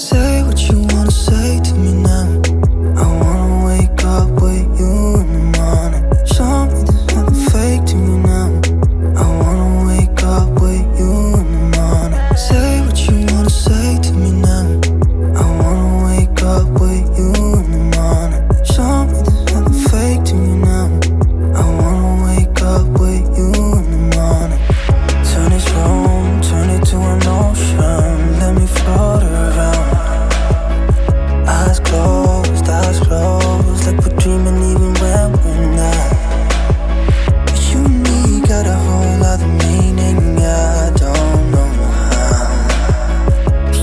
Say what you wanna say to me now. I wanna wake up with you in the morning. Show me there's nothing fake to me now. I wanna wake up with you in the morning. Say what you wanna say to me now. I wanna wake up with you in the morning. Show me there's nothing fake to me now. I wanna wake up with you in the morning. Turn this room, turn it to an ocean. Let me float around. Eyes closed, like we're dreaming even when we're not. You and me got a whole other meaning, I don't know how.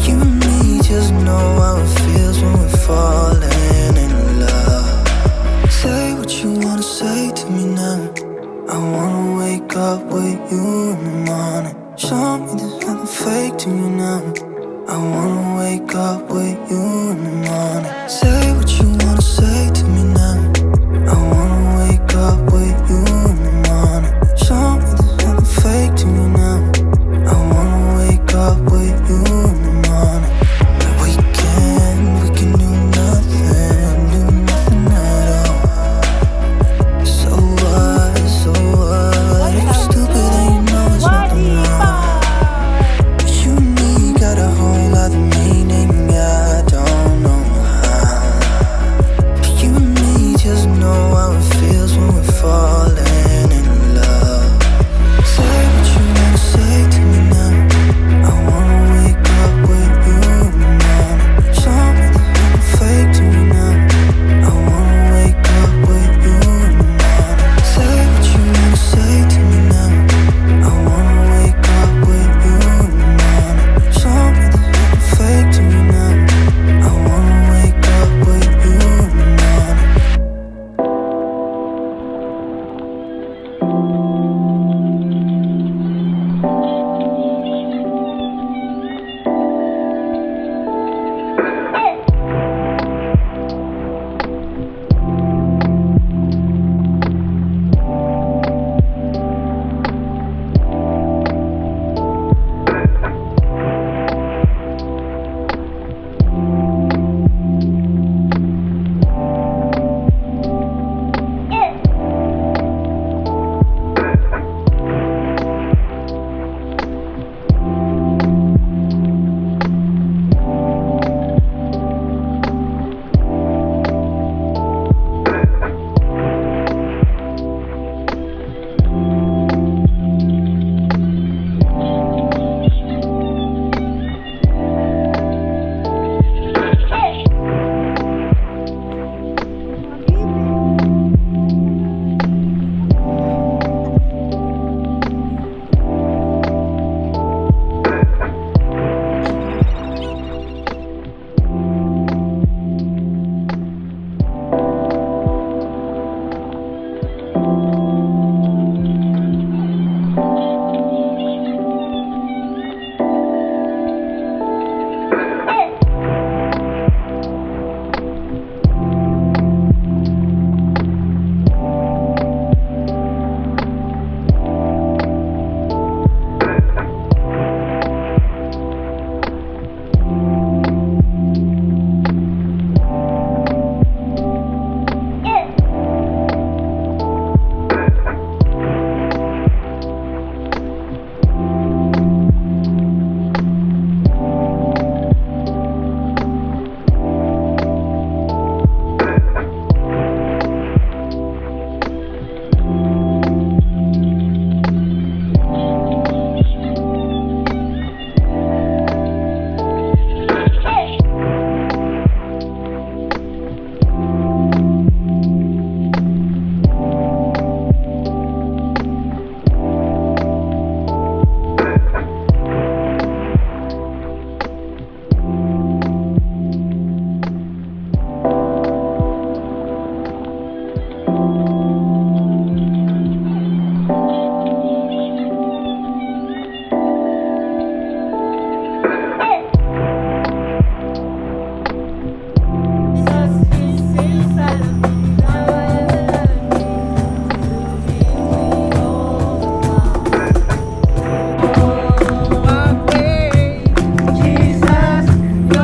You and me just know how it feels when we're falling in love. Say what you wanna say to me now. I wanna wake up with you in the morning. Show me there's nothing fake to me now. I wanna wake up with you in the morning. Say what you wanna say to me now. I wanna wake up with you in the morning. Show me there's nothing fake to me now. I wanna wake up with you in the morning. We can do nothing at all. So what, if you're stupid then you know it's nothing wrong. You and me got a whole other meaning, I don't know how.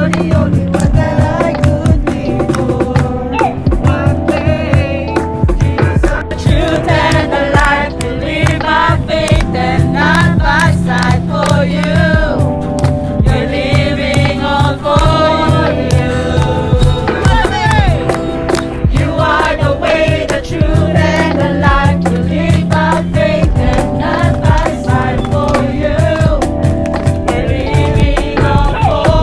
you're the only one that I could live for. One day, the truth and the life to live by faith and not by sight for you. You're living on for you. You are the way, the truth and the life to live by faith and not by sight for you. You're living on for